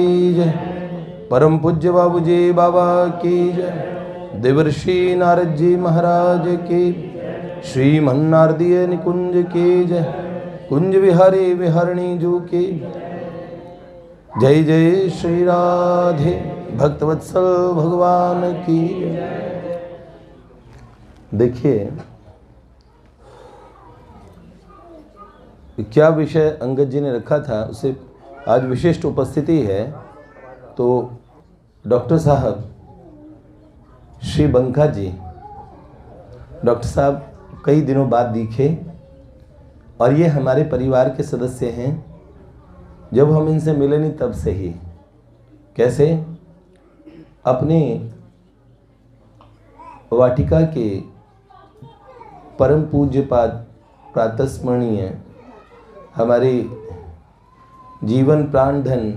की जय। परम पूज्य बाबूजी बाबा की जय। देवर्षि नारद जी महाराज की, श्रीमन्नारदीय निकुंज की जय। कुंज विहारी विहारणी जू की जय। जय श्री राधे भक्तवत्सल भगवान की। देखिए क्या विषय अंगद जी ने रखा था, उसे आज विशिष्ट उपस्थिति है। तो डॉक्टर साहब श्री बंका जी, डॉक्टर साहब कई दिनों बाद दिखे और ये हमारे परिवार के सदस्य हैं। जब हम इनसे मिले नहीं तब से ही कैसे अपने वाटिका के परम पूज्यपाद प्रातस्मरणीय हमारे जीवन प्राण धन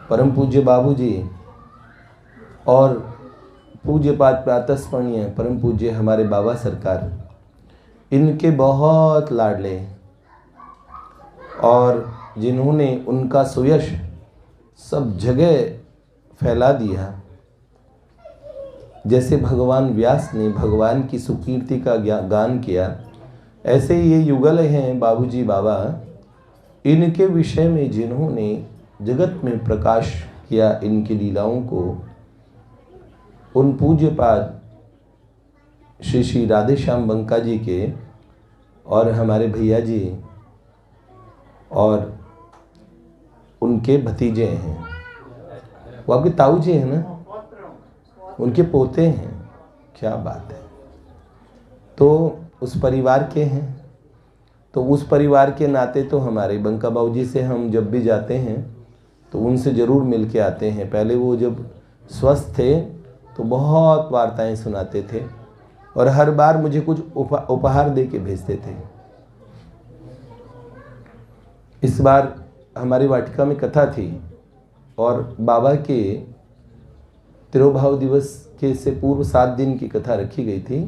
परम पूज्य बाबूजी और पूज्यपाद प्रातस्मरणीय परम पूज्य हमारे बाबा सरकार, इनके बहुत लाडले और जिन्होंने उनका सुयश सब जगह फैला दिया। जैसे भगवान व्यास ने भगवान की सुकीर्ति का गान किया, ऐसे ये युगल हैं बाबूजी बाबा। इनके विषय में जिन्होंने जगत में प्रकाश किया इनकी लीलाओं को, उन पूज्यपाद श्री श्री राधे श्याम बंका जी के और हमारे भैया जी और उनके भतीजे हैं, वो आपके ताऊ जी हैं ना, उनके पोते हैं। क्या बात है। तो उस परिवार के हैं, तो उस परिवार के नाते तो हमारे बंका बाबूजी से हम जब भी जाते हैं तो उनसे ज़रूर मिल के आते हैं। पहले वो जब स्वस्थ थे तो बहुत वार्ताएं सुनाते थे और हर बार मुझे कुछ उपहार दे के भेजते थे। इस बार हमारी वाटिका में कथा थी और बाबा के तिरुभाव दिवस के से पूर्व 7 दिन की कथा रखी गई थी।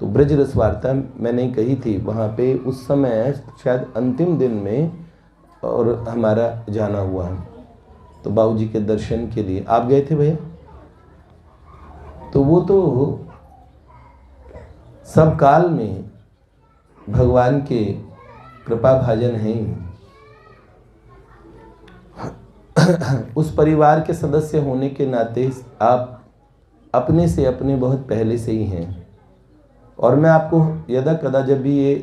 तो ब्रज रस वार्ता मैंने कही थी वहाँ पे, उस समय शायद अंतिम दिन में और हमारा जाना हुआ। तो बाबूजी के दर्शन के लिए आप गए थे भैया। तो वो तो सब काल में भगवान के कृपा भाजन हैं। उस परिवार के सदस्य होने के नाते आप अपने से अपने बहुत पहले से ही हैं। और मैं आपको यदा कदा, जब भी ये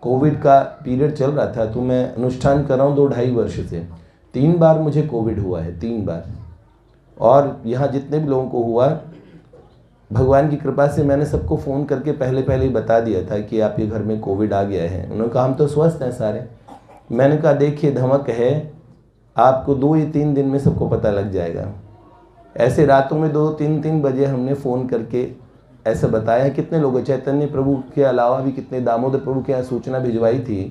कोविड का पीरियड चल रहा था, तो मैं अनुष्ठान कर रहा हूँ 2-2.5 वर्ष से, 3 बार मुझे कोविड हुआ है, 3 बार। और यहाँ जितने भी लोगों को हुआ, भगवान की कृपा से मैंने सबको फ़ोन करके पहले ही बता दिया था कि आपके घर में कोविड आ गया है। उन्होंने कहा हम तो स्वस्थ हैं सारे। मैंने कहा देखिए धमक है, आपको 2 या 3 दिन में सबको पता लग जाएगा। ऐसे रातों में 2-3 बजे हमने फ़ोन करके ऐसा बताया। कितने लोग, चैतन्य प्रभु के अलावा भी कितने, दामोदर प्रभु के यहाँ सूचना भिजवाई थी।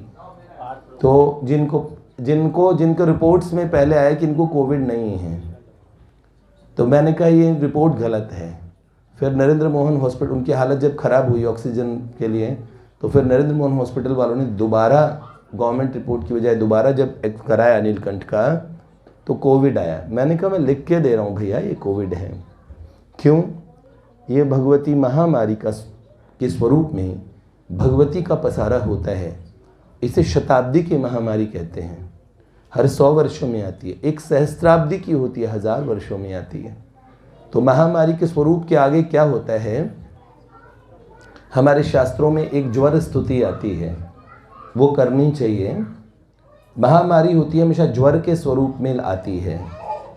तो जिनको रिपोर्ट्स में पहले आया कि इनको कोविड नहीं है, तो मैंने कहा ये रिपोर्ट गलत है। फिर नरेंद्र मोहन हॉस्पिटल, उनकी हालत जब ख़राब हुई ऑक्सीजन के लिए, तो फिर नरेंद्र मोहन हॉस्पिटल वालों ने दोबारा गवर्नमेंट रिपोर्ट की बजाय दोबारा जब कराया नीलकंठ का, तो कोविड आया। मैंने कहा मैं लिख के दे रहा हूँ भैया ये कोविड है। क्यों? ये भगवती महामारी के स्वरूप में भगवती का पसारा होता है। इसे शताब्दी की महामारी कहते हैं। हर 100 वर्षों में आती है। एक सहस्त्राब्दी की होती है, 1000 वर्षों में आती है। तो महामारी के स्वरूप के आगे क्या होता है? हमारे शास्त्रों में एक ज्वर स्तुति आती है, वो करनी चाहिए। महामारी होती है हमेशा ज्वर के स्वरूप में आती है।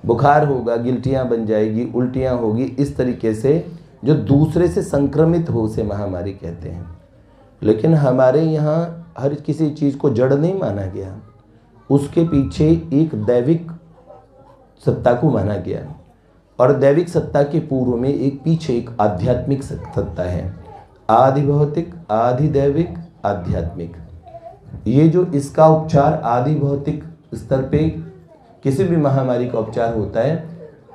बुखार होगा, गिल्टियाँ बन जाएगी, उल्टियाँ होगी, इस तरीके से जो दूसरे से संक्रमित हो उसे महामारी कहते हैं। लेकिन हमारे यहाँ हर किसी चीज़ को जड़ नहीं माना गया, उसके पीछे एक दैविक सत्ता को माना गया। और दैविक सत्ता के पूर्व में पीछे एक आध्यात्मिक सत्ता है। आदि भौतिक, आदि दैविक, आध्यात्मिक। ये जो इसका उपचार आदि भौतिक स्तर पे किसी भी महामारी का उपचार होता है,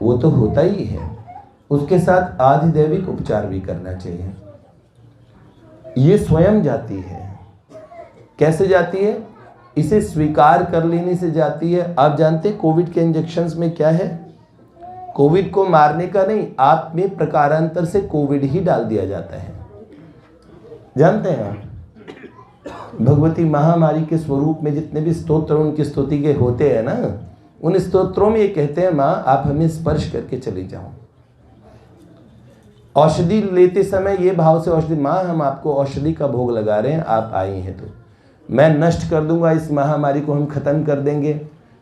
वो तो होता ही है, उसके साथ आदि दैविक उपचार भी करना चाहिए। ये स्वयं जाती है। कैसे जाती है? इसे स्वीकार कर लेने से जाती है। आप जानते हैं कोविड के इंजेक्शंस में क्या है? कोविड को मारने का नहीं, आप में प्रकारांतर से कोविड ही डाल दिया जाता है। जानते हैं आप भगवती महामारी के स्वरूप में जितने भी स्तोत्र उनकी स्तुति के होते हैं ना, उन स्तोत्रों में ये कहते हैं माँ आप हमें स्पर्श करके चली जाओ। औषधि लेते समय ये भाव से औषधि, माँ हम आपको औषधि का भोग लगा रहे हैं, आप आई हैं तो मैं नष्ट कर दूंगा, इस महामारी को हम खत्म कर देंगे।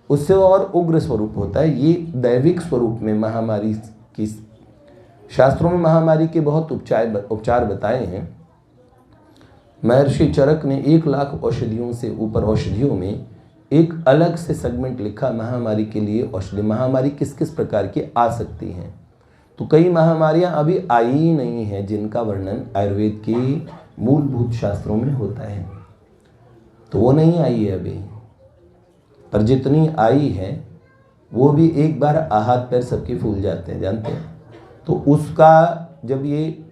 उससे और उग्र स्वरूप होता है। ये दैविक स्वरूप में महामारी की, शास्त्रों में महामारी के बहुत उपचार बताए हैं। महर्षि चरक ने 1,00,000 औषधियों से ऊपर औषधियों में एक अलग से सेगमेंट लिखा महामारी के लिए। औषधि महामारी किस किस प्रकार की आ सकती हैं, तो कई महामारियां अभी आई ही नहीं हैं जिनका वर्णन आयुर्वेद के मूलभूत शास्त्रों में होता है, तो वो नहीं आई है अभी। पर जितनी आई है वो भी एक बार हाथ पैर सबके फूल जाते हैं, जानते हैं। तो उसका जब ये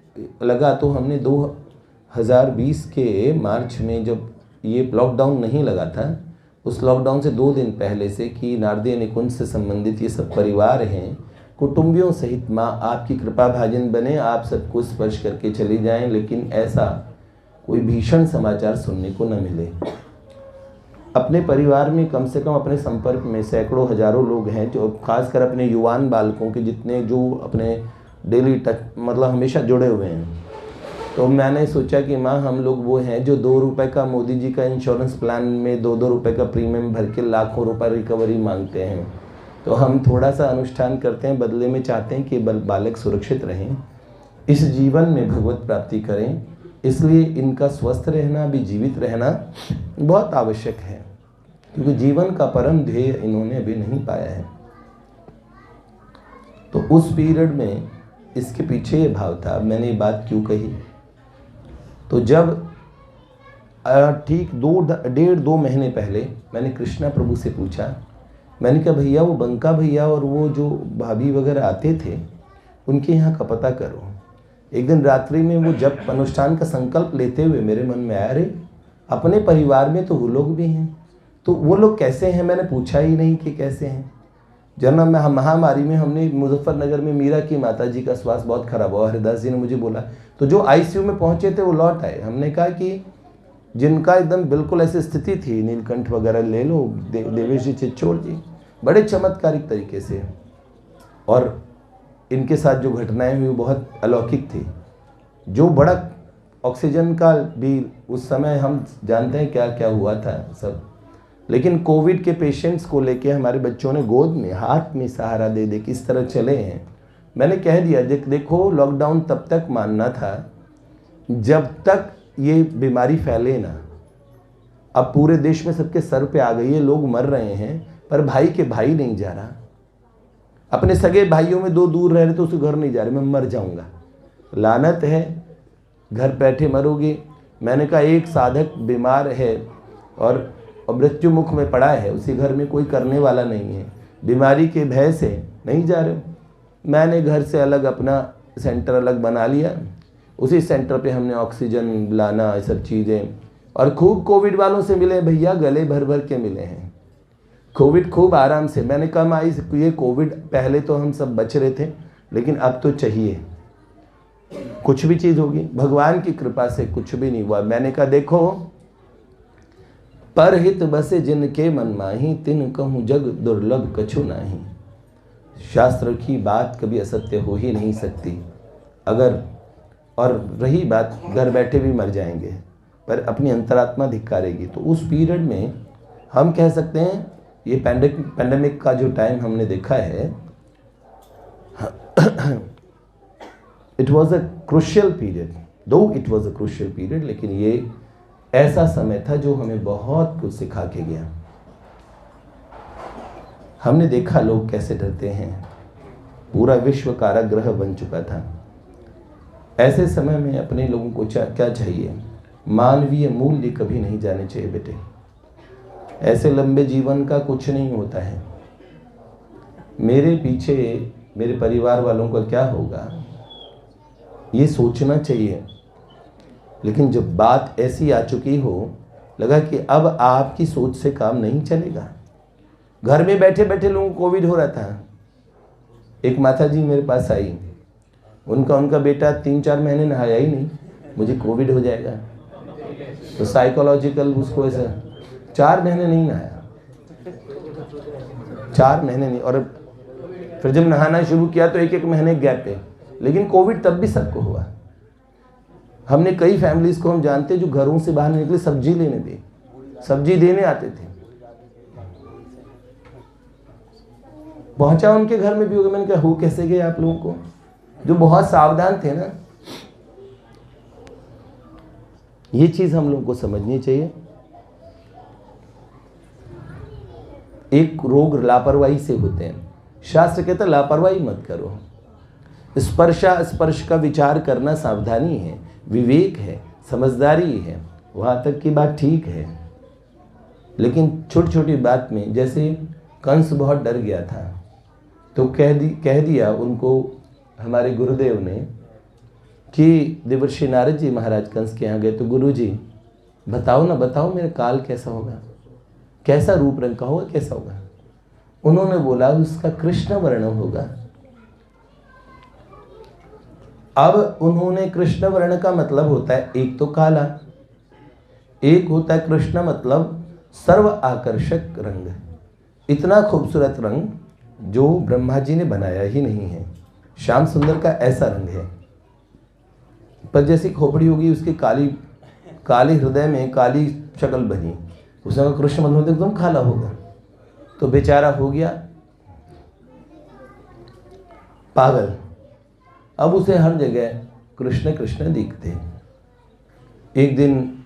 लगा तो हमने 2020 के मार्च में, जब ये लॉकडाउन नहीं लगा था, उस लॉकडाउन से 2 दिन पहले से कि नारदीय निकुंज से संबंधित ये सब परिवार हैं, कुटुंबियों सहित माँ आपकी कृपा भाजन बने, आप सबको स्पर्श करके चली जाएं, लेकिन ऐसा कोई भीषण समाचार सुनने को न मिले। अपने परिवार में कम से कम अपने संपर्क में सैकड़ों हजारों लोग हैं जो खासकर अपने युवान बालकों के जितने जो अपने डेली टच मतलब हमेशा जुड़े हुए हैं। तो मैंने सोचा कि माँ हम लोग वो हैं जो 2 रुपए का मोदी जी का इंश्योरेंस प्लान में 2-2 रुपए का प्रीमियम भर के लाखों रुपए रिकवरी मांगते हैं। तो हम थोड़ा सा अनुष्ठान करते हैं, बदले में चाहते हैं कि बालक सुरक्षित रहें, इस जीवन में भगवत प्राप्ति करें। इसलिए इनका स्वस्थ रहना भी, जीवित रहना बहुत आवश्यक है, क्योंकि जीवन का परम ध्येय इन्होंने अभी नहीं पाया है। तो उस पीरियड में इसके पीछे ये भाव था। मैंने ये बात क्यों कही, तो जब ठीक 1.5-2 महीने पहले मैंने कृष्णा प्रभु से पूछा, मैंने कहा भैया वो बंका भैया और वो जो भाभी वगैरह आते थे उनके यहाँ का पता करो। एक दिन रात्रि में वो जब अनुष्ठान का संकल्प लेते हुए मेरे मन में आया, अरे अपने परिवार में तो वो लोग भी हैं, तो वो लोग कैसे हैं? मैंने पूछा ही नहीं कि कैसे हैं। जन्म में महामारी में हमने मुजफ्फरनगर में मीरा की माता जी का स्वास्थ्य बहुत खराब हुआ, हरिदास जी ने मुझे बोला, तो जो आईसीयू में पहुंचे थे वो लौट आए। हमने कहा कि जिनका एकदम बिल्कुल ऐसी स्थिति थी, नीलकंठ वगैरह ले लो, देवेश जी, चिच्चोर जी, बड़े चमत्कारिक तरीके से, और इनके साथ जो घटनाएं हुई बहुत अलौकिक थी। जो बड़ा ऑक्सीजन का भी उस समय हम जानते हैं क्या क्या हुआ था सब, लेकिन कोविड के पेशेंट्स को लेके हमारे बच्चों ने गोद में हाथ में सहारा दे दे किस तरह चले हैं। मैंने कह दिया देखो लॉकडाउन तब तक मानना था जब तक ये बीमारी फैले ना। अब पूरे देश में सबके सर पे आ गई है, लोग मर रहे हैं, पर भाई के भाई नहीं जा रहा। अपने सगे भाइयों में 2 दूर रह रहे तो उसके घर नहीं जा रहे, मैं मर जाऊंगा, लानत है, घर बैठे मरोगे। मैंने कहा एक साधक बीमार है और मृत्यु मुख में पड़ा है, उसी घर में कोई करने वाला नहीं है, बीमारी के भय से नहीं जा रहे हो। मैंने घर से अलग अपना सेंटर अलग बना लिया, उसी सेंटर पे हमने ऑक्सीजन लाना, ये सब चीज़ें, और खूब कोविड वालों से मिले भैया, गले भर भर के मिले हैं। कोविड खूब आराम से, मैंने कहा आई ये कोविड पहले तो हम सब बच रहे थे, लेकिन अब तो चाहिए, कुछ भी चीज़ होगी, भगवान की कृपा से कुछ भी नहीं हुआ। मैंने कहा देखो परहित बसे जिनके मन माही, तिन कहूँ जग दुर्लभ कछु नाही। शास्त्र की बात कभी असत्य हो ही नहीं सकती। अगर, और रही बात घर बैठे भी मर जाएंगे, पर अपनी अंतरात्मा धिक्कारेगी। तो उस पीरियड में हम कह सकते हैं ये पैंडेमिक का जो टाइम हमने देखा है, it was a crucial period, though it was a crucial period, लेकिन ये ऐसा समय था जो हमें बहुत कुछ सिखा के गया। हमने देखा लोग कैसे डरते हैं, पूरा विश्व कारागृह बन चुका था। ऐसे समय में अपने लोगों को क्या चाहिए? मानवीय मूल्य कभी नहीं जाने चाहिए बेटे। ऐसे लंबे जीवन का कुछ नहीं होता है। मेरे पीछे मेरे परिवार वालों का क्या होगा ये सोचना चाहिए, लेकिन जब बात ऐसी आ चुकी हो लगा कि अब आपकी सोच से काम नहीं चलेगा। घर में बैठे बैठे लोगों को कोविड हो रहा था। एक माता जी मेरे पास आई, उनका बेटा 3-4 महीने नहाया ही नहीं, मुझे कोविड हो जाएगा। तो साइकोलॉजिकल उसको ऐसा 4 महीने नहीं नहाया, 4 महीने नहीं। और फिर जब नहाना शुरू किया तो 1-1 महीने गैप पे, लेकिन कोविड तब भी सबको हुआ। हमने कई फैमिलीज को हम जानते जो घरों से बाहर निकले सब्जी लेने थे, सब्जी देने आते थे, पहुंचा उनके घर में भी हो गया। मैंने कहा हो कैसे गए आप लोगों को, जो बहुत सावधान थे ना। ये चीज हम लोगों को समझनी चाहिए। एक रोग लापरवाही से होते हैं। शास्त्र कहता है लापरवाही मत करो। स्पर्श का विचार करना सावधानी है, विवेक है, समझदारी है, वहां तक की बात ठीक है। लेकिन छोटी छोटी बात में, जैसे कंस बहुत डर गया था तो कह दिया उनको हमारे गुरुदेव ने कि देवर्षि नारद जी महाराज कंस के यहाँ गए तो गुरु जी बताओ ना, बताओ मेरा काल कैसा होगा, कैसा रूप रंग का होगा, कैसा होगा। उन्होंने बोला उसका कृष्ण वर्ण होगा। अब उन्होंने कृष्ण वर्ण का मतलब होता है एक तो काला, एक होता है कृष्ण मतलब सर्व आकर्षक रंग, इतना खूबसूरत रंग जो ब्रह्मा जी ने बनाया ही नहीं है। श्याम सुंदर का ऐसा रंग है, पर जैसी खोपड़ी होगी उसके काली हृदय में काली शक्ल बनी, उसका कृष्ण मतलब एकदम काला होगा। तो बेचारा हो गया पागल। अब उसे हर जगह कृष्ण कृष्ण दिखते। एक दिन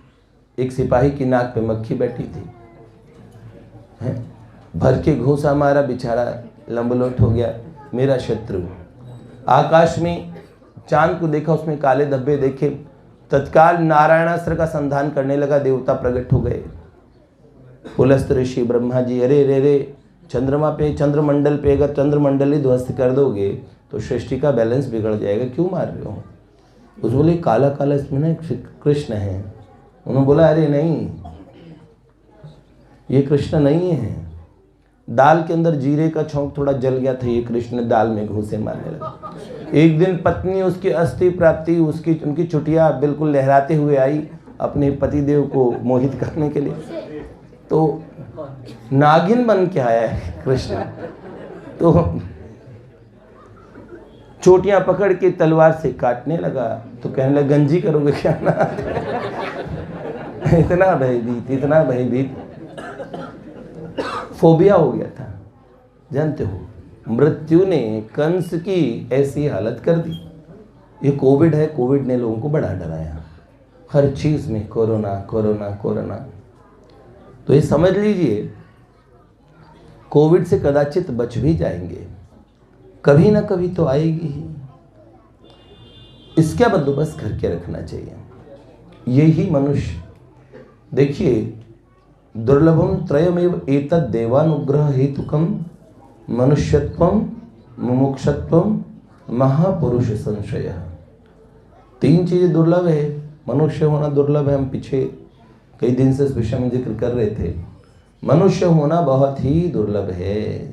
एक सिपाही की नाक पे मक्खी बैठी थी, भर के घूंसा मारा, बेचारा लंबलोट हो गया मेरा शत्रु। आकाश में चांद को देखा, उसमें काले धब्बे देखे, तत्काल नारायणास्त्र का संधान करने लगा, देवता प्रकट हो गए। पुलस्त ऋषि ब्रह्मा जी, अरे रे रे, चंद्रमा पे, चंद्रमंडल पे अगर चंद्रमंडल ही ध्वस्त कर दोगे तो सृष्टि का बैलेंस बिगड़ जाएगा, क्यों मार रहे हो। उस बोले काला काला इसमें ना कृष्ण है। उन्होंने बोला अरे नहीं, ये कृष्ण नहीं है। दाल के अंदर जीरे का छौंक थोड़ा जल गया था, ये कृष्ण दाल में घूंसे मारने लगा। एक दिन पत्नी उसकी अस्थि प्राप्ति, उनकी चुटिया बिल्कुल लहराते हुए आई अपने पतिदेव को मोहित करने के लिए, तो नागिन बन के आया है कृष्ण। तो चोटियां पकड़ के तलवार से काटने लगा, तो कहने लगा गंजी करोगे क्या ना। इतना भयभीत फोबिया हो गया था। जानते हो, मृत्यु ने कंस की ऐसी हालत कर दी। ये कोविड है, कोविड ने लोगों को बड़ा डराया, हर चीज में कोरोना कोरोना कोरोना। तो ये समझ लीजिए कोविड से कदाचित बच भी जाएंगे, कभी ना कभी तो आएगी ही। इसका बंदोबस्त करके रखना चाहिए। यही मनुष्य, देखिए दुर्लभम त्रयमेव एतद् देवानुग्रह हेतुकम मनुष्यत्वम मुमुक्षत्वम महापुरुष संशय। 3 चीजें दुर्लभ है। मनुष्य होना दुर्लभ है, हम पीछे कई दिन से इस विषय में जिक्र कर रहे थे। मनुष्य होना बहुत ही दुर्लभ है,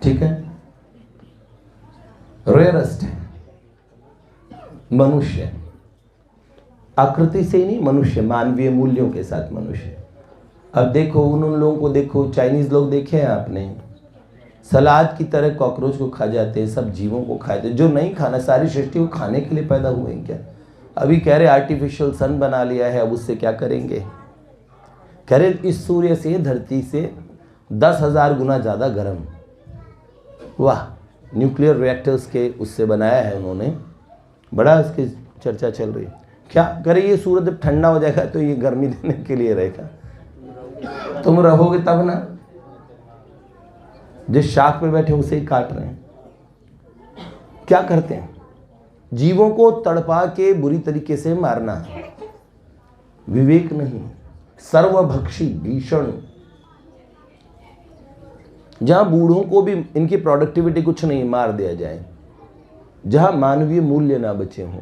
ठीक है, रेयरेस्ट है मनुष्य। आकृति से ही नहीं, मनुष्य मानवीय मूल्यों के साथ मनुष्य। अब देखो उन लोगों को देखो, चाइनीज लोग देखे हैं आपने, सलाद की तरह कॉकरोच को खा जाते हैं, सब जीवों को खाते हैं। जो नहीं खाना, सारी सृष्टि को खाने के लिए पैदा हुए हैं क्या। अभी कह रहे आर्टिफिशियल सन बना लिया है, अब उससे क्या करेंगे। कह रहे इस सूर्य से, धरती से 10,000 गुना ज़्यादा गर्म। वाह, न्यूक्लियर रिएक्टर्स के उससे बनाया है उन्होंने, बड़ा इसकी चर्चा चल रही है। क्या करे, ये सूरज जब ठंडा हो जाएगा तो ये गर्मी देने के लिए रहेगा, तुम रहोगे तब ना। जिस शाख पे बैठे उसे ही काट रहे हैं। क्या करते हैं, जीवों को तड़पा के बुरी तरीके से मारना, विवेक नहीं, सर्वभक्षी भीषण। जहां बूढ़ों को भी इनकी प्रोडक्टिविटी कुछ नहीं, मार दिया जाए। जहां मानवीय मूल्य ना बचे हों,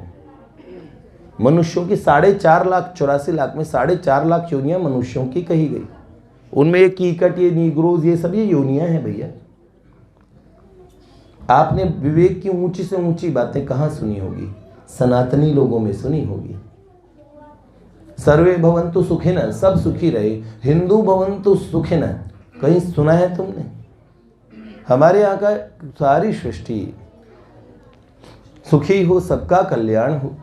मनुष्यों की 4.5 लाख में 4.5 लाख योनियां मनुष्यों की कही गई। उनमें ये कीकट, ये नीग्रोज, ये सब ये योनियां हैं भैया। आपने विवेक की ऊंची से ऊंची बातें कहां सुनी होगी? सनातनी लोगों में सुनी होगी। सर्वे भवन्तु सुखिनः, सब सुखी रहे। हिंदू भवन्तु सुखिनः, कहीं सुना है तुमने? हमारे यहाँ का सारी सृष्टि सुखी हो, सबका कल्याण हो।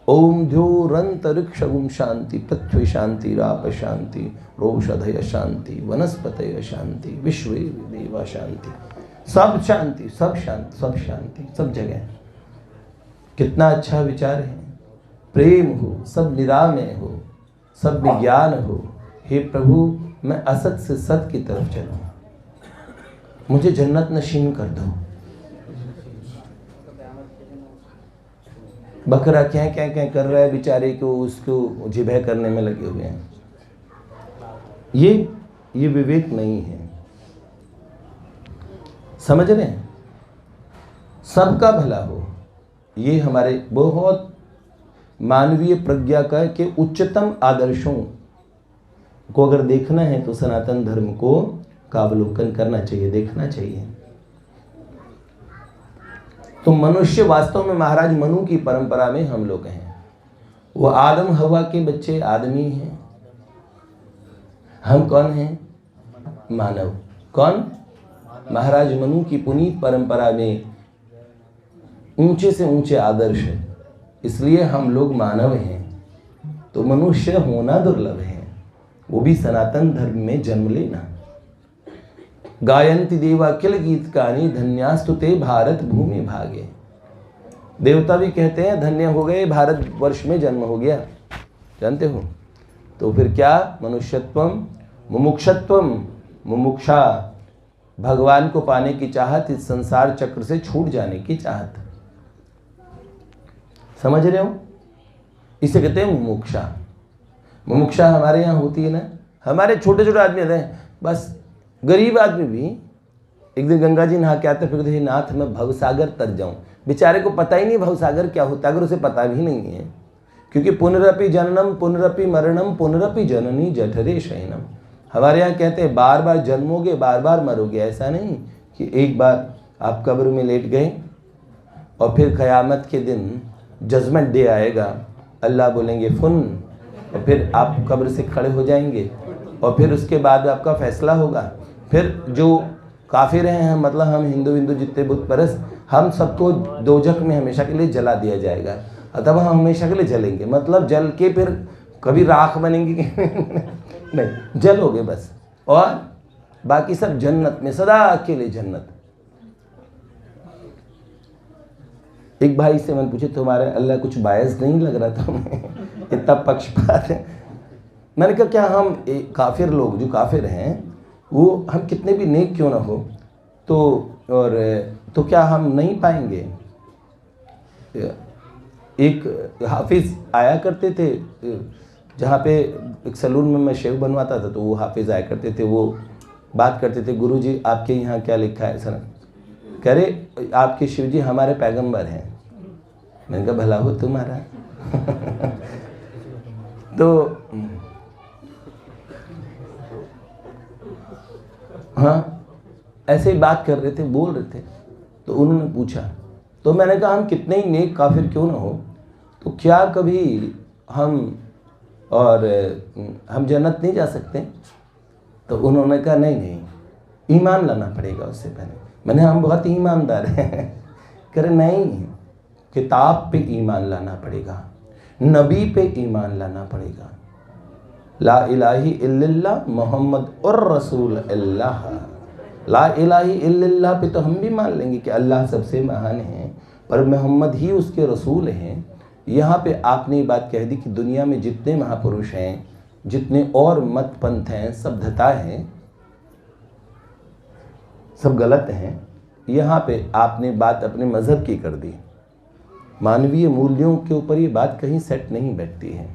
ओम ध्योरंतरिक्षगुम शांति, पृथ्वी शांति, राप शांति, रोषधय शांति, वनस्पतय शांति, विश्वे देवा शांति। सब शांति, सब शांति, सब शांति, सब जगह। कितना अच्छा विचार है। प्रेम हो, सब निरामय हो, सब विज्ञान हो। हे प्रभु, मैं असत से सत की तरफ चलूं, मुझे जन्नत नशीन कर दो। बकरा क्या क्या क्या कर रहा है बेचारे को, उसको जिबह करने में लगे हुए हैं। ये विवेक नहीं है। समझ रहे हैं? सबका भला हो, ये हमारे बहुत मानवीय प्रज्ञा का के उच्चतम आदर्शों को अगर देखना है तो सनातन धर्म को का अवलोकन करना चाहिए, देखना चाहिए। तो मनुष्य वास्तव में महाराज मनु की परंपरा में हम लोग हैं। वो आदम हवा के बच्चे आदमी हैं। हम कौन हैं? मानव। कौन? महाराज मनु की पुनीत परंपरा में ऊंचे से ऊंचे आदर्श है, इसलिए हम लोग मानव हैं। तो मनुष्य होना दुर्लभ है, वो भी सनातन धर्म में जन्म लेना। गायंती देवा किल गीत कानी, धन्यास्तुते भारत भूमि भागे। देवता भी कहते हैं धन्य हो गए, भारत वर्ष में जन्म हो गया। जानते हो? तो फिर क्या? मनुष्यत्वम मुमुक्षत्वम, मुमुक्षा भगवान को पाने की चाहत, इस संसार चक्र से छूट जाने की चाहत। समझ रहे हो? इसे कहते हैं मुमुक्षा। मुमुक्षा हमारे यहाँ होती है ना, हमारे छोटे छोटे आदमी होते हैं, बस गरीब आदमी भी एक दिन गंगा जी नहा के आते, फिर कहते नाथ मैं भवसागर तर जाऊं। बेचारे को पता ही नहीं भवसागर क्या होता, अगर उसे पता भी नहीं है, क्योंकि पुनरपि जननम पुनरपि मरणम पुनरपि जननी जठरे शयनम। हमारे यहाँ कहते हैं बार बार जन्मोगे, बार बार मरोगे। ऐसा नहीं कि एक बार आप कब्र में लेट गए और फिर क़यामत के दिन जजमेंट डे आएगा, अल्लाह बोलेंगे फुन, और फिर आप कब्र से खड़े हो जाएंगे और फिर उसके बाद आपका फैसला होगा। फिर जो काफिर हैं, मतलब हम हिंदू जितने बुत परस्त, हम सबको दोजख में हमेशा के लिए जला दिया जाएगा। तब हम हमेशा के लिए जलेंगे, मतलब जल के फिर कभी राख बनेंगे नहीं, जलोगे बस, और बाकी सब जन्नत में सदा के लिए जन्नत। एक भाई से मैंने पूछे तुम्हारे अल्लाह कुछ बायस नहीं लग रहा था हमें, इतना पक्षपात है। मैंने कहा क्या हम काफिर लोग जो काफिर हैं वो हम कितने भी नेक क्यों ना हो तो क्या हम नहीं पाएंगे? एक हाफिज आया करते थे जहाँ पे एक सैलून में मैं शेव बनवाता था, तो वो हाफिज आया करते थे, वो बात करते थे, गुरुजी आपके यहाँ क्या लिखा है सर? कह रहे आपके शिव जी हमारे पैगंबर हैं। मैंने कहा भला हो तुम्हारा तो हाँ ऐसे ही बात कर रहे थे, बोल रहे थे, तो उन्होंने पूछा, तो मैंने कहा हम कितने ही नेक काफिर क्यों ना हो, तो क्या कभी हम जन्नत नहीं जा सकते? तो उन्होंने कहा नहीं, ईमान लाना पड़ेगा उससे पहले। मैंने हम बहुत ईमानदार हैं। कह रहे नहीं, किताब पे ईमान लाना पड़ेगा, नबी पे ईमान लाना पड़ेगा। ला इलाही इल्लल्लाह मोहम्मद और रसूल अल्लाह। ला इलाही इल्लल्लाह पे तो हम भी मान लेंगे कि अल्लाह सबसे महान है, पर मोहम्मद ही उसके रसूल हैं। यहाँ पे आपने ये बात कह दी कि दुनिया में जितने महापुरुष हैं, जितने और मत पंथ हैं, सब धता हैं, सब गलत हैं। यहाँ पे आपने बात अपने मज़हब की कर दी। मानवीय मूल्यों के ऊपर ये बात कहीं सेट नहीं बैठती है।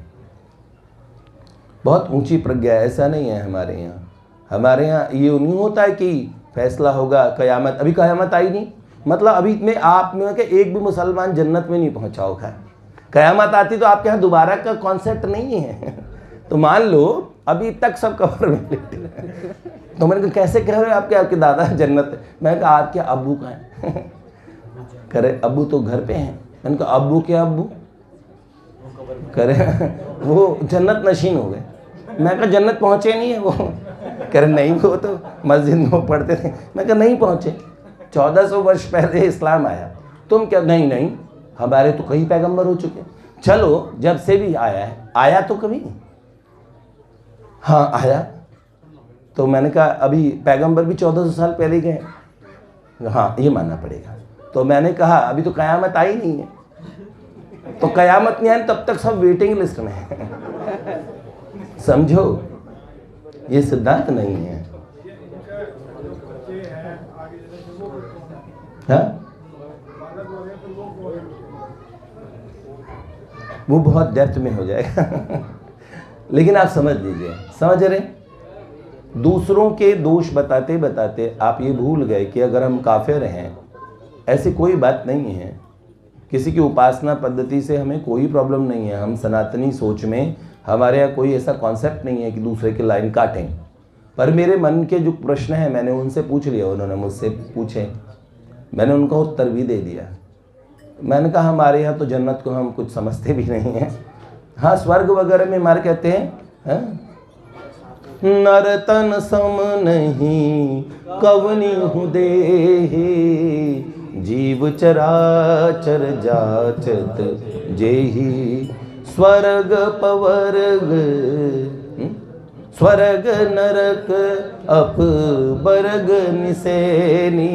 बहुत ऊंची प्रज्ञा है, ऐसा नहीं है हमारे यहाँ। हमारे यहाँ ये नहीं होता है कि फैसला होगा क़यामत, अभी क़यामत आई नहीं, मतलब अभी में आप में के एक भी मुसलमान जन्नत में नहीं पहुँचा होगा। कयामत आती तो आपके यहाँ दोबारा का कॉन्सेप्ट नहीं है। तो मान लो अभी तक सब कब्र में लेटे हैं, तो मैंने कहा कैसे कह रहे हो आपके दादा जन्नत है? मैंने कहा आपके अब्बू कहाँ हैं? कह रहे अब्बू तो घर पे हैं। मैंने कहा अब्बू के अब्बू? कह रहे वो जन्नत नशीन हो गए। मैं कहा जन्नत पहुँचे नहीं है वो? कह रहे नहीं, वो तो मस्जिद में पढ़ते थे। मैं कहा नहीं पहुँचे, 1400 वर्ष पहले इस्लाम आया। तुम क्या? नहीं नहीं, हमारे तो कई पैगंबर हो चुके। चलो जब से भी आया है, आया तो कभी? हाँ आया। तो मैंने कहा अभी पैगंबर भी 1400 साल पहले गए। हाँ ये मानना पड़ेगा। तो मैंने कहा अभी तो कयामत आई नहीं है। तो कयामत नहीं आई तब तक सब वेटिंग लिस्ट में है। समझो, ये सिद्धांत नहीं है। हाँ? वो बहुत डेप्थ में हो जाएगा। लेकिन आप समझ लीजिए, समझ रहे? दूसरों के दोष बताते बताते आप ये भूल गए कि अगर हम काफिर हैं, ऐसी कोई बात नहीं है। किसी की उपासना पद्धति से हमें कोई प्रॉब्लम नहीं है। हम सनातनी सोच में, हमारे यहाँ कोई ऐसा कॉन्सेप्ट नहीं है कि दूसरे की लाइन काटें। पर मेरे मन के जो प्रश्न हैं मैंने उनसे पूछ लिया, उन्होंने मुझसे पूछे, मैंने उनका उत्तर भी दे दिया। मैंने कहा हमारे यहाँ तो जन्नत को हम कुछ समझते भी नहीं हैं। हाँ, स्वर्ग वगैरह में हमारे कहते हैं नर तन सम नहीं कवनी हूँ देहि, जीव चराचर जाचत जेहि, स्वर्ग पवर्ग स्वर्ग नरक अपबर्ग निसेनी,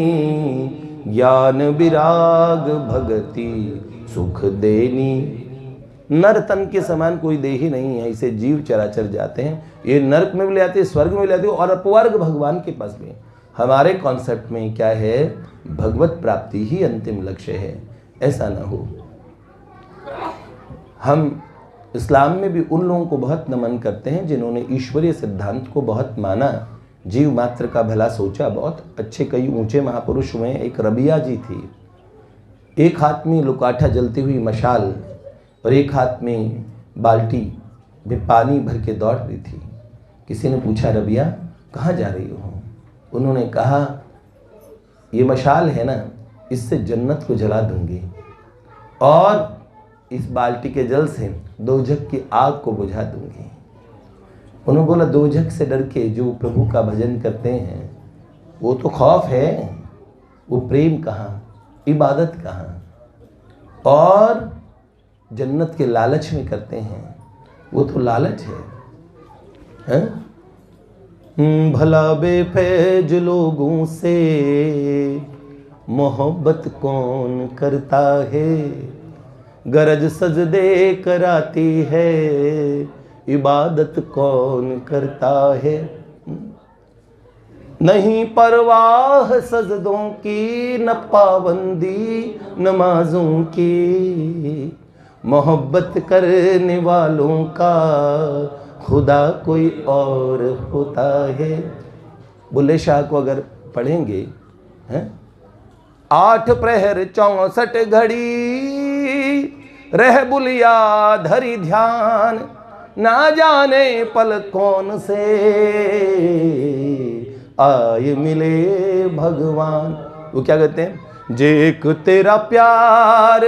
ज्ञान विराग भगति सुख देनी। नर तन के समान कोई दे ही नहीं है, इसे जीव चराचर जाते हैं। ये नरक में भी ले आते हैं, स्वर्ग में ले आते हैं, और अपवर्ग भगवान के पास में। हमारे कॉन्सेप्ट में क्या है? भगवत प्राप्ति ही अंतिम लक्ष्य है। ऐसा ना हो। हम इस्लाम में भी उन लोगों को बहुत नमन करते हैं जिन्होंने ईश्वरीय सिद्धांत को बहुत माना, जीव मात्र का भला सोचा। बहुत अच्छे कई ऊंचे महापुरुष हुए। एक रबिया जी थी, एक हाथ में लुकाठा जलती हुई मशाल और एक हाथ में बाल्टी में पानी भर के दौड़ रही थी। किसी ने पूछा रबिया कहाँ जा रही हो? उन्होंने कहा ये मशाल है ना, इससे जन्नत को जला दूंगी, और इस बाल्टी के जल से दोजख की आग को बुझा दूंगी। उन्होंने बोला दोजख से डर के जो प्रभु का भजन करते हैं वो तो खौफ है, वो प्रेम कहाँ, इबादत कहाँ, और जन्नत के लालच में करते हैं वो तो लालच है। भला बेफैज लोगों से मोहब्बत कौन करता है, गरज सजदे कराती है, इबादत कौन करता है। नहीं परवाह सजदों की, न पाबंदी नमाजों की, मोहब्बत करने वालों का खुदा कोई और होता है। बुल्ले शाह को अगर पढ़ेंगे, हैं 8 प्रहर 64 घड़ी, रह बुलिया धरी ध्यान, ना जाने पल कौन से आए मिले भगवान। वो क्या कहते हैं? जे एक तेरा प्यार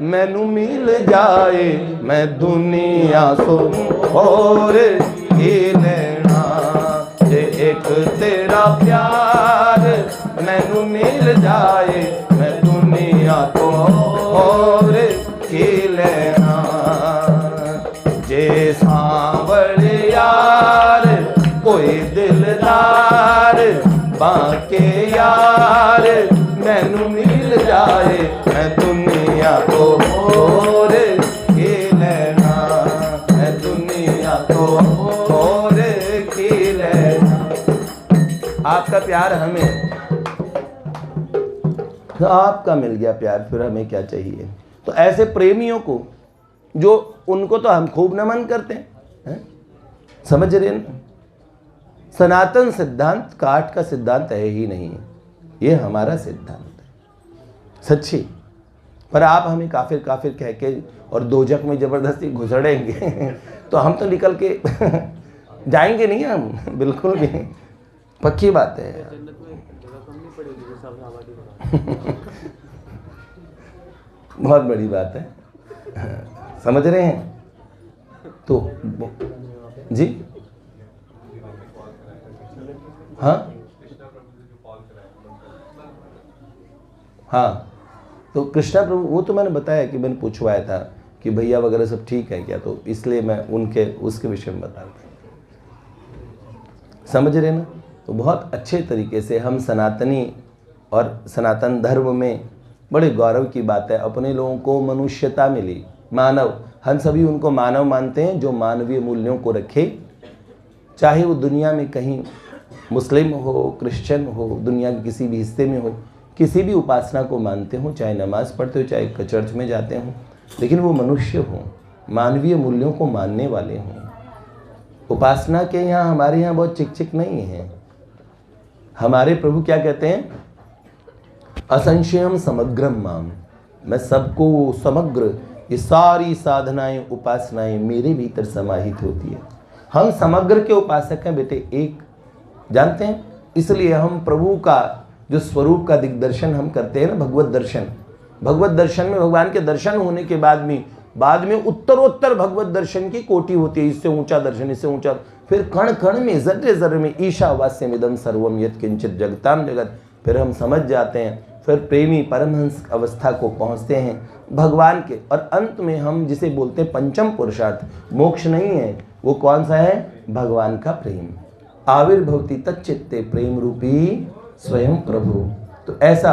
मैनू मिल जाए, मैं दुनिया सो और ही लेना। जे एक तेरा प्यार मैनू मिल जाए, मैं दुनिया तो और ही लेना। जे सांवल यार कोई दिलदार, बाके यार मैनू मिल जाए, मैं दुनिया को और ही लेना, मैं दुनिया को और ही लेना। आपका प्यार हमें, तो आपका मिल गया प्यार, फिर हमें क्या चाहिए? तो ऐसे प्रेमियों को, जो उनको तो हम खूब नमन करते हैं, समझ रहे हैं? सनातन सिद्धांत काट का सिद्धांत है ही नहीं, ये हमारा सिद्धांत है, सच्ची। पर आप हमें काफिर काफिर कह के और दोजख में ज़बरदस्ती घुसड़ेंगे तो हम तो निकल के जाएंगे नहीं हम, बिल्कुल भी पक्की बात है। बहुत बड़ी बात है, समझ रहे हैं? तो जी हाँ हाँ, तो कृष्णा प्रभु वो तो मैंने बताया कि मैंने पूछवाया था कि भैया वगैरह सब ठीक है क्या, तो इसलिए मैं उनके उसके विषय में बता रहा था, समझ रहे ना? तो बहुत अच्छे तरीके से हम सनातनी और सनातन धर्म में बड़े गौरव की बात है, अपने लोगों को मनुष्यता मिली, मानव, हम सभी उनको मानव मानते हैं जो मानवीय मूल्यों को रखे, चाहे वो दुनिया में कहीं मुस्लिम हो, क्रिश्चियन हो, दुनिया के किसी भी हिस्से में हो, किसी भी उपासना को मानते हो, चाहे नमाज पढ़ते हो, चाहे चर्च में जाते हो, लेकिन वो मनुष्य हो, मानवीय मूल्यों को मानने वाले हों। उपासना के यहाँ हमारे यहाँ बहुत चिक चिक नहीं है। हमारे प्रभु क्या कहते हैं? असंशयम समग्रम माम, मैं सबको समग्र, ये सारी साधनाएं उपासनाएं मेरे भीतर समाहित होती है। हम समग्र के उपासक हैं बेटे, एक जानते हैं, इसलिए हम प्रभु का जो स्वरूप का दिग्दर्शन हम करते हैं ना, भगवत दर्शन, भगवत दर्शन में भगवान के दर्शन होने के बाद में उत्तरोत्तर भगवत दर्शन की कोटि होती है, इससे ऊंचा दर्शन, इससे ऊंचा, फिर कण कण में, जर्रे जर्रे में ईशावास्यमिदं सर्वम यत् किंचित जगताम जगत, फिर हम समझ जाते हैं, फिर प्रेमी परमहंस अवस्था को पहुंचते हैं भगवान के, और अंत में हम जिसे बोलते हैं पंचम पुरुषार्थ, मोक्ष नहीं है, वो कौन सा है? भगवान का प्रेम। आविर्भवति तच्चित्ते प्रेम रूपी स्वयं प्रभु। तो ऐसा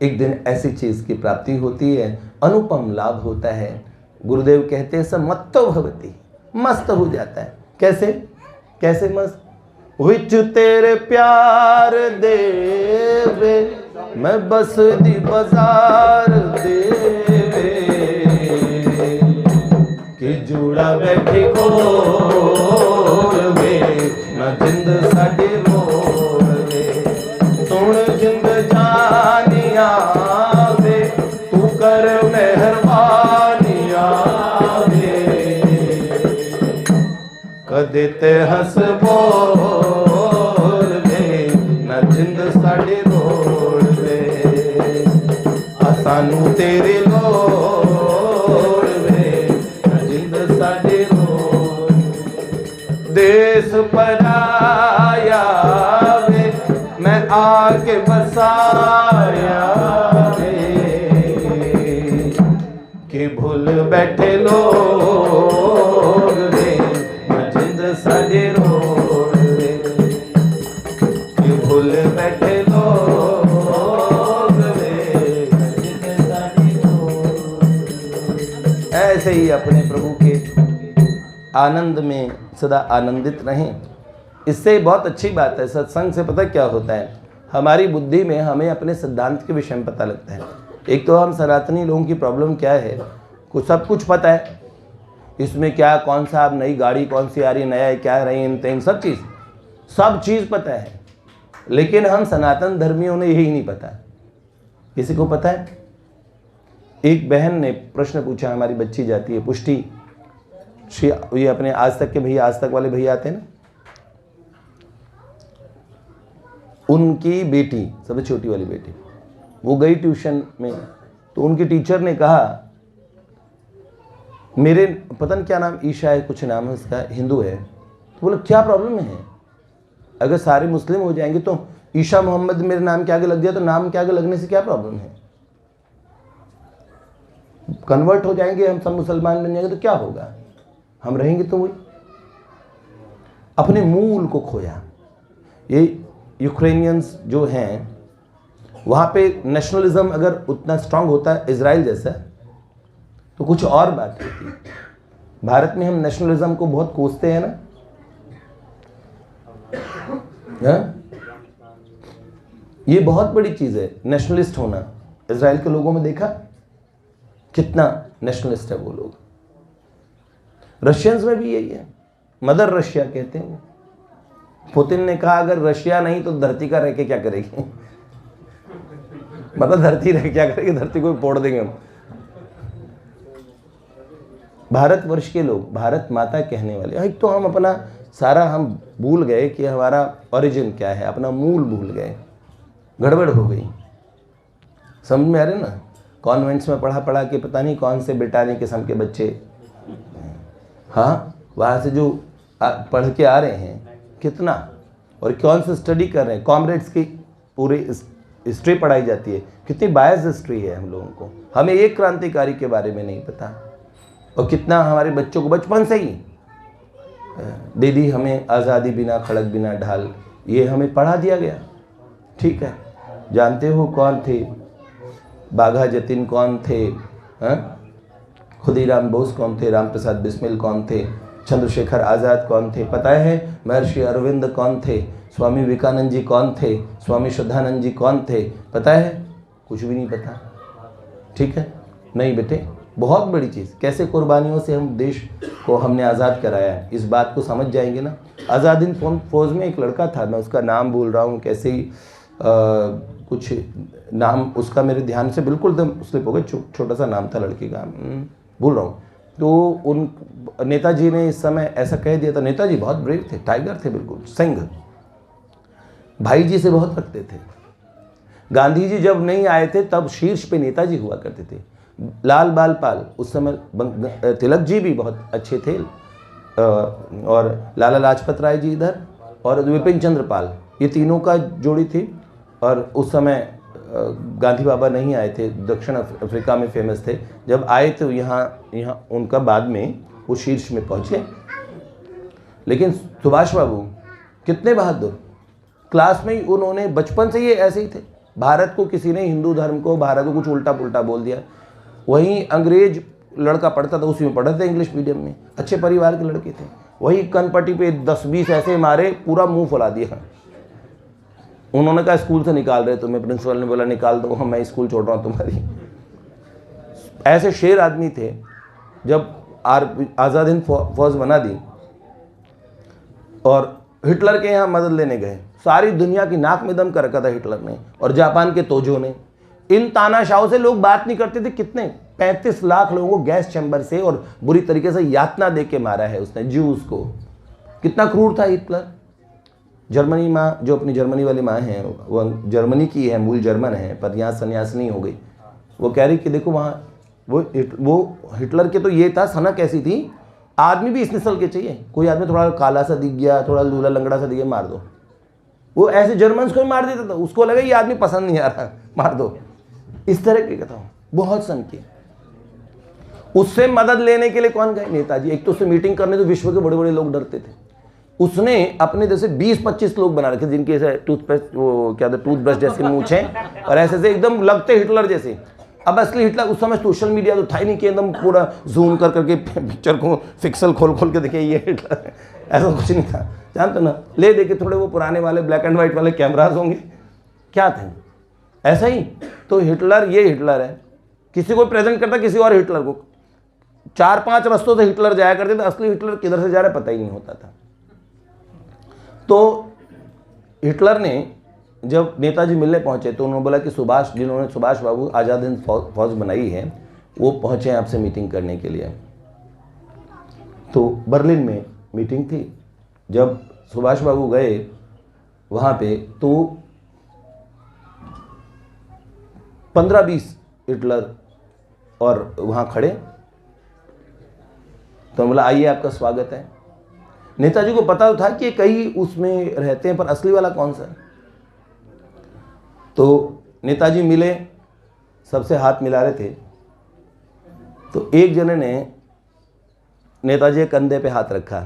एक दिन ऐसी चीज की प्राप्ति होती है, अनुपम लाभ होता है। गुरुदेव कहते हैं सब मत्तो भवति, मस्त हो जाता है। कैसे कैसे मस्त? विच तेरे प्यार देवे मैं बस दी बाजार देवे, कि जुड़ा बैठी खोल वे न जिंद साडी रोल वे, सुन जिंद जानिया वे तू कर मेहरबानिया वे, कदे ते हंस बोल वे न जिंद साडी रोल वे, सानू तेरी लोड़ वे न जिंद साडी रोल, देश पराया वे मैं आके बसाया वे, कि भूल बैठे लोग वे न जिंद साडी रोल वे, कि भूल बैठे ऐसे ही अपने प्रभु के आनंद में सदा आनंदित रहें। इससे बहुत अच्छी बात है, सत्संग से पता क्या होता है, हमारी बुद्धि में हमें अपने सिद्धांत के विषय में पता लगता है। एक तो हम सनातनी लोगों की प्रॉब्लम क्या है, कुछ सब कुछ पता है, इसमें क्या कौन सा अब नई गाड़ी कौन सी आ रही, नया है क्या रही, इन सब चीज़ पता है, लेकिन हम सनातन धर्मियों ने यही नहीं पता। किसी को पता है? एक बहन ने प्रश्न पूछा, हमारी बच्ची जाती है पुष्टि, ये अपने आज तक के भैया, आज तक वाले भैया आते हैं ना, उनकी बेटी सबसे छोटी वाली बेटी, वो गई ट्यूशन में, तो उनकी टीचर ने कहा, मेरे पता नहीं क्या नाम, ईशा है कुछ नाम है उसका, हिंदू है, तो बोले क्या प्रॉब्लम है, अगर सारे मुस्लिम हो जाएंगे तो ईशा मोहम्मद मेरे नाम के आगे लग गया तो नाम के आगे लगने से क्या प्रॉब्लम है, कन्वर्ट हो जाएंगे हम सब मुसलमान बन जाएंगे तो क्या होगा, हम रहेंगे तो वही। अपने मूल को खोया। ये यूक्रेनियंस जो हैं, वहाँ पे नेशनलिज्म अगर उतना स्ट्रांग होता है इजराइल जैसा तो कुछ और बात होती। भारत में हम नेशनलिज्म को बहुत कोसते हैं ना, ये बहुत बड़ी चीज़ है नेशनलिस्ट होना। इजराइल के लोगों में देखा कितना नेशनलिस्ट है वो लोग। रशियंस में भी यही है, मदर रशिया कहते हैं। पुतिन ने कहा अगर रशिया नहीं तो धरती का रह के क्या करेगी। मतलब धरती रह क्या करेंगे, धरती को फोड़ देंगे हम। भारतवर्ष के लोग भारत माता कहने वाले, एक तो हम अपना सारा हम भूल गए कि हमारा ओरिजिन क्या है, अपना मूल भूल गए, गड़बड़ हो गई। समझ में आ रहे ना? कॉन्वेंट्स में पढ़ा के पता नहीं कौन से ब्रिटानिया किस्म के बच्चे, हाँ, वहाँ से जो पढ़ के आ रहे हैं कितना, और कौन से स्टडी कर रहे हैं, कॉमरेड्स की पूरी हिस्ट्री पढ़ाई जाती है, कितनी बायस हिस्ट्री है हम लोगों को, हमें एक क्रांतिकारी के बारे में नहीं पता। और कितना हमारे बच्चों को बचपन से ही दे दी हमें आज़ादी बिना खड़क बिना ढाल, ये हमें पढ़ा दिया गया। ठीक है, जानते हो कौन थे बाघा जतिन, कौन थे खुदीराम बोस, कौन थे राम प्रसाद बिस्मिल, कौन थे चंद्रशेखर आज़ाद, कौन थे पता है? महर्षि अरविंद कौन थे? स्वामी विवेकानंद जी कौन थे? स्वामी श्रद्धानंद जी कौन थे? पता है? कुछ भी नहीं पता। ठीक है, नहीं बेटे, बहुत बड़ी चीज़, कैसे कुर्बानियों से हम देश को हमने आज़ाद कराया है, इस बात को समझ जाएंगे ना। आज़ाद हिंद फौज में एक लड़का था, मैं उसका नाम भूल रहा हूँ, कैसे ही कुछ नाम उसका मेरे ध्यान से बिल्कुल दम स्लिप हो गया, छोटा सा नाम था लड़के का, भूल रहा हूँ। तो उन नेताजी ने इस समय ऐसा कह दिया था, नेताजी बहुत ब्रेव थे, टाइगर थे बिल्कुल, सिंह, भाई जी से बहुत रखते थे। गांधी जी जब नहीं आए थे तब शीर्ष पे नेताजी हुआ करते थे। लाल बाल पाल उस समय, तिलक जी भी बहुत अच्छे थे, और लाला लाजपत राय जी इधर, और विपिन चंद्र पाल, ये तीनों का जोड़ी थी। और उस समय गांधी बाबा नहीं आए थे, दक्षिण अफ्रीका में फेमस थे, जब आए तो यहाँ उनका बाद में वो शीर्ष में पहुँचे। लेकिन सुभाष बाबू कितने बहादुर, क्लास में ही उन्होंने बचपन से ये ऐसे ही थे। भारत को किसी ने, हिंदू धर्म को, भारत को कुछ उल्टा पुल्टा बोल दिया, वहीं अंग्रेज लड़का पढ़ता था, उसी में पढ़ते थे, इंग्लिश मीडियम में, अच्छे परिवार के लड़के थे, वही कनपट्टी पे 10-20 ऐसे मारे, पूरा मुंह फुला दिया। उन्होंने कहा स्कूल से निकाल रहे तुम्हें, प्रिंसिपल ने बोला निकाल दो, हाँ मैं स्कूल छोड़ रहा हूँ तुम्हारी। ऐसे शेर आदमी थे। जब आज़ाद हिंद फौज बना दी और हिटलर के यहाँ मदद लेने गए, सारी दुनिया की नाक में दम कर रखा था हिटलर ने और जापान के तोजो ने। इन तानाशाहों से लोग बात नहीं करते थे। कितने 35 लाख लोगों को गैस चैम्बर से और बुरी तरीके से यातना दे के मारा है उसने, ज्यूज को। कितना क्रूर था हिटलर। जर्मनी माँ, जो अपनी जर्मनी वाली माँ हैं, वो जर्मनी की है, मूल जर्मन है, पर यहाँ सन्यासिनी हो गई। वो कह रही कि देखो वहाँ वो हिटलर के तो ये था, सनक ऐसी थी, आदमी भी इस नस्ल के चाहिए। कोई आदमी थोड़ा काला सा दिख गया, थोड़ा लूला लंगड़ा सा दिख गया, मार दो। वो ऐसे जर्मन्स को मार देता था, उसको लगा ये आदमी पसंद नहीं आ रहा, मार दो। इस तरह की कथा बहुत सन की। उससे मदद लेने के लिए कौन गए? नेताजी। एक तो उससे मीटिंग करने तो विश्व के बड़े बड़े लोग डरते थे। उसने अपने जैसे 20-25 लोग बना रखे जिनके ऐसे टूथपेस्ट, वो क्या था, टूथब्रश जैसे मूंछें और ऐसे से एकदम लगते हिटलर जैसे। अब असली हिटलर उस समय सोशल मीडिया तो था ही नहीं कि एकदम पूरा जूम कर करके पिक्चर को पिक्सल खोल खोल के देखे ये हिटलर है, ऐसा कुछ नहीं था। जानते ना, ले देखे थोड़े वो पुराने वाले ब्लैक एंड वाइट वाले कैमराज होंगे, क्या थे ऐसा ही। तो हिटलर ये हिटलर है, किसी को प्रेजेंट करता किसी और हिटलर को। 4-5 रास्तों से हिटलर जाया करते थे, असली हिटलर किधर से जा रहा है पता ही नहीं होता था। तो हिटलर ने जब नेताजी मिलने पहुंचे तो उन्होंने बोला कि सुभाष, जिन्होंने सुभाष बाबू आज़ाद हिंद फौज बनाई है, वो पहुंचे हैं आपसे मीटिंग करने के लिए। तो बर्लिन में मीटिंग थी। जब सुभाष बाबू गए वहाँ पे तो 15-20 हिटलर और वहाँ खड़े। तो बोला आइए आपका स्वागत है। नेताजी को पता था कि कई उसमें रहते हैं, पर असली वाला कौन सा है। तो नेताजी मिले, सबसे हाथ मिला रहे थे। तो एक जने ने नेताजी के कंधे पे हाथ रखा,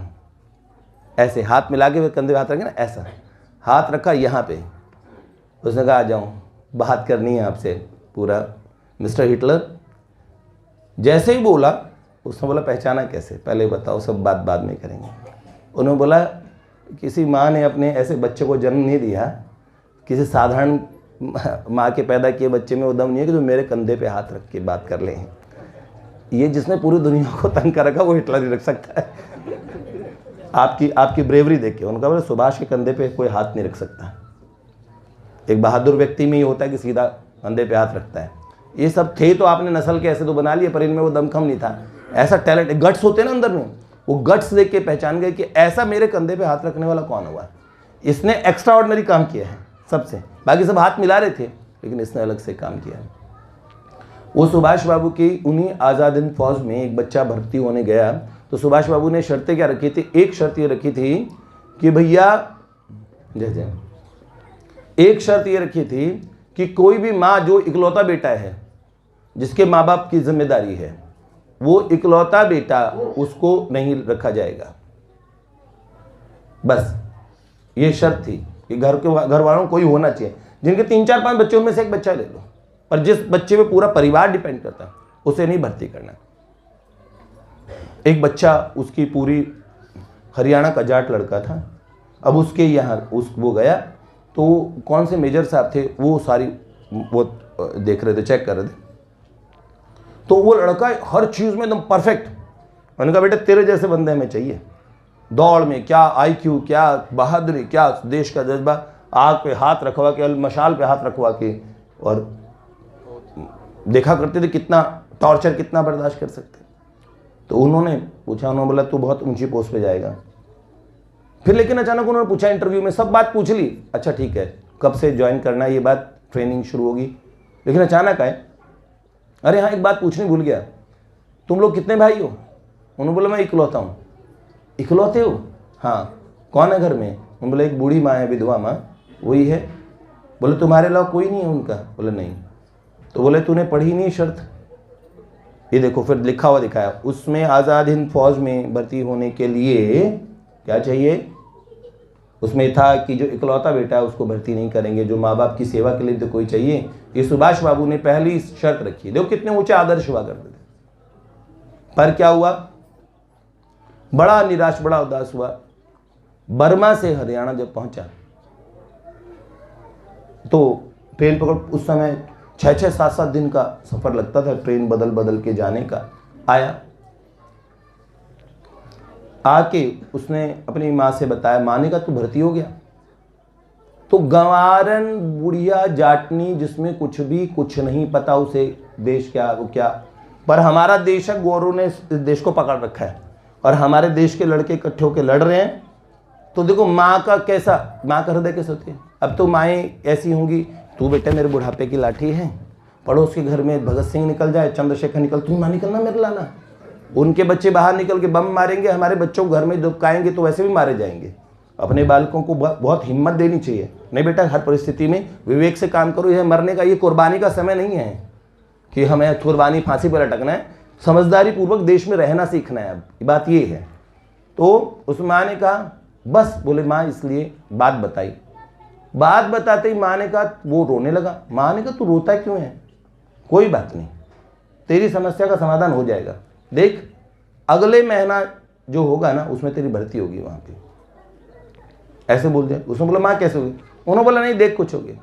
ऐसे हाथ मिला के कंधे पे हाथ रखे ना, ऐसा हाथ रखा यहाँ पे। उसने कहा आ जाऊँ, बात करनी है आपसे पूरा मिस्टर हिटलर। जैसे ही बोला, उसने बोला पहचाना कैसे, पहले बताओ, सब बात बाद में करेंगे। उन्होंने बोला किसी माँ ने अपने ऐसे बच्चे को जन्म नहीं दिया, किसी साधारण माँ के पैदा किए बच्चे में वो दम नहीं है कि जो मेरे कंधे पे हाथ रख के बात कर लें। ये जिसने पूरी दुनिया को तंग कर रखा वो हिटलर ही रख सकता है। आपकी ब्रेवरी देख के उनका बोला सुभाष के कंधे पे कोई हाथ नहीं रख सकता। एक बहादुर व्यक्ति में ये होता है कि सीधा कंधे पे हाथ रखता है। ये सब थे तो आपने नस्ल के ऐसे तो बना लिए, पर इनमें वो दमखम नहीं था। ऐसा टैलेंट, गट्स होते हैं ना अंदर में, वो गट्स देख के पहचान गए कि ऐसा मेरे कंधे पे हाथ रखने वाला कौन हुआ। इसने एक्स्ट्रा ऑर्डिनरी काम किया है सबसे, बाकी सब हाथ मिला रहे थे लेकिन इसने अलग से काम किया है। वो सुभाष बाबू की उन्हीं आज़ाद हिंद फौज में एक बच्चा भर्ती होने गया तो सुभाष बाबू ने शर्तें क्या रखी थी? एक शर्त ये रखी थी कि भैया जय जय, एक शर्त ये रखी थी कि कोई भी माँ जो इकलौता बेटा है, जिसके माँ बाप की जिम्मेदारी है, वो इकलौता बेटा उसको नहीं रखा जाएगा। बस ये शर्त थी कि घर वालों कोई होना चाहिए, जिनके 3-4-5 बच्चों में से एक बच्चा ले लो, पर जिस बच्चे पे पूरा परिवार डिपेंड करता है उसे नहीं भर्ती करना। एक बच्चा, उसकी पूरी हरियाणा का जाट लड़का था, अब उसके यहाँ वो गया तो कौन से मेजर साहब थे वो सारी वो देख रहे थे, चेक कर रहे थे, तो वो लड़का हर चीज़ में एकदम परफेक्ट। मैंने कहा बेटा तेरे जैसे बंदे हमें चाहिए, दौड़ में क्या IQ, क्या बहादुरी, क्या देश का जज्बा, आग पे हाथ रखवा के, मशाल पे हाथ रखवा के, और देखा करते थे कितना टॉर्चर कितना बर्दाश्त कर सकते। तो उन्होंने पूछा, उन्होंने बोला तू बहुत ऊंची पोस्ट पे जाएगा। फिर लेकिन अचानक उन्होंने पूछा इंटरव्यू में, सब बात पूछ ली, अच्छा ठीक है कब से ज्वाइन करना है, ये बात ट्रेनिंग शुरू होगी। लेकिन अचानक आए, अरे हाँ एक बात पूछनी भूल गया, तुम लोग कितने भाई हो? उन्होंने बोला मैं इकलौता हूँ। इकलौते हो? हाँ। कौन है घर में? उन्होंने बोला एक बूढ़ी माँ है, विधवा माँ, वही है। बोले तुम्हारे अलावा कोई नहीं है उनका? बोले नहीं। तो बोले तूने पढ़ी नहीं शर्त? ये देखो फिर लिखा हुआ दिखाया उसमें, आज़ाद हिंद फौज में भर्ती होने के लिए क्या चाहिए? उसमें था कि जो इकलौता बेटा है उसको भर्ती नहीं करेंगे, जो माँ बाप की सेवा के लिए तो कोई चाहिए। ये सुभाष बाबू ने पहली शर्त रखी। देखो कितने ऊंचे आदर्श हुआ करते थे। पर क्या हुआ? बड़ा निराश, बड़ा उदास हुआ। बर्मा से हरियाणा जब पहुंचा तो ट्रेन पकड़, उस समय 6-6, 7-7 दिन का सफर लगता था ट्रेन बदल बदल के जाने का। आया, आके उसने अपनी माँ से बताया, माँ ने कहा तू भर्ती हो गया? तो गंवारन बुढ़िया जाटनी जिसमें कुछ नहीं पता उसे देश क्या वो क्या, पर हमारा देश है, गोरों ने इस देश को पकड़ रखा है और हमारे देश के लड़के इकट्ठे होकर लड़ रहे हैं। तो देखो माँ का हृदय कैसे होती है। अब तो माएँ ऐसी होंगी, तू बेटा मेरे बुढ़ापे की लाठी है, पड़ोस के घर में भगत सिंह निकल जाए, चंद्रशेखर निकल, तू ना निकलना मेरे लाना। उनके बच्चे बाहर निकल के बम मारेंगे, हमारे बच्चों को घर में दुबकाएंगे तो वैसे भी मारे जाएंगे। अपने बालकों को बहुत हिम्मत देनी चाहिए। नहीं बेटा हर परिस्थिति में विवेक से काम करो, यह मरने का, ये कुर्बानी का समय नहीं है कि हमें कुर्बानी फांसी पर लटकना है। समझदारी पूर्वक देश में रहना सीखना है। अब बात ये है। तो उस माँ ने कहा बस, बोले माँ इसलिए बात बताई। बात बताते ही माँ ने कहा, वो रोने लगा। माँ ने कहा तू रोता क्यों है? कोई बात नहीं, तेरी समस्या का समाधान हो जाएगा। देख अगले महीना जो होगा ना उसमें तेरी भर्ती होगी वहाँ पे। ऐसे बोल दिया। उसने बोला माँ कैसे होगी? उन्होंने बोला नहीं देख कुछ हो गया।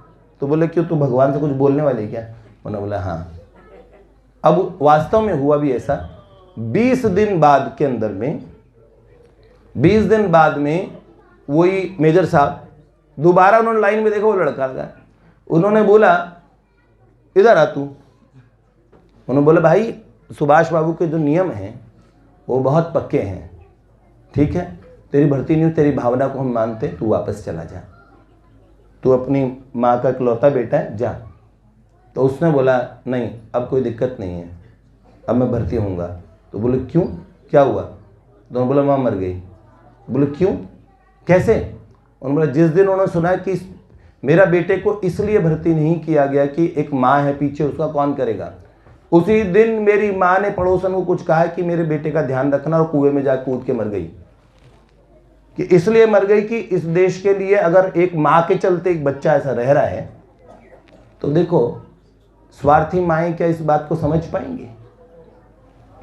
तो बोले क्यों, तू भगवान से कुछ बोलने वाली क्या? उन्होंने बोला हाँ। अब वास्तव में हुआ भी ऐसा। 20 दिन बाद के अंदर में, 20 दिन बाद में वही मेजर साहब दोबारा, उन्होंने लाइन में देखा वो लड़का लगा। उन्होंने बोला इधर आ तू। उन्होंने बोला भाई सुभाष बाबू के जो नियम हैं वो बहुत पक्के हैं, ठीक है, तेरी भर्ती नहीं, तेरी भावना को हम मानते, तू वापस चला जा, तू अपनी माँ का इकलौता बेटा है, जा। तो उसने बोला नहीं अब कोई दिक्कत नहीं है, अब मैं भर्ती होऊंगा। तो बोले क्यों, क्या हुआ? तो उन्होंने बोला माँ मर गई। बोले क्यों, कैसे? उन्होंने बोला जिस दिन उन्होंने सुना कि मेरा बेटे को इसलिए भर्ती नहीं किया गया कि एक माँ है पीछे, उसका कौन करेगा, उसी दिन मेरी माँ ने पड़ोसन को कुछ कहा कि मेरे बेटे का ध्यान रखना, और कुएं में जा कूद के मर गई। कि इसलिए मर गई कि इस देश के लिए अगर एक माँ के चलते एक बच्चा ऐसा रह रहा है, तो देखो स्वार्थी माएँ क्या इस बात को समझ पाएंगी?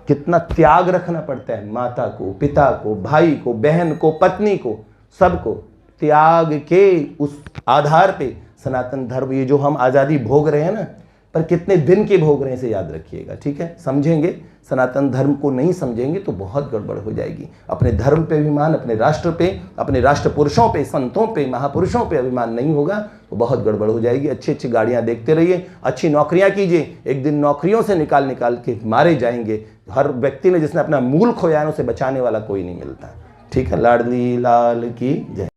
कितना त्याग रखना पड़ता है माता को, पिता को, भाई को, बहन को, पत्नी को, सबको त्याग के उस आधार पे सनातन धर्म, ये जो हम आज़ादी भोग रहे हैं ना, पर कितने दिन के भोग रहे हैं इसे याद रखिएगा, ठीक है। समझेंगे, सनातन धर्म को नहीं समझेंगे तो बहुत गड़बड़ हो जाएगी। अपने धर्म पे अभिमान, अपने राष्ट्र पे, अपने राष्ट्र पुरुषों पे, संतों पे, महापुरुषों पे अभिमान नहीं होगा तो बहुत गड़बड़ हो जाएगी। अच्छी अच्छी गाड़ियां देखते रहिए, अच्छी नौकरियां कीजिए, एक दिन नौकरियों से निकाल निकाल के मारे जाएंगे। हर व्यक्ति ने जिसने अपना मूल खोया है उसे बचाने वाला कोई नहीं मिलता, ठीक है। लाडली लाल की जय।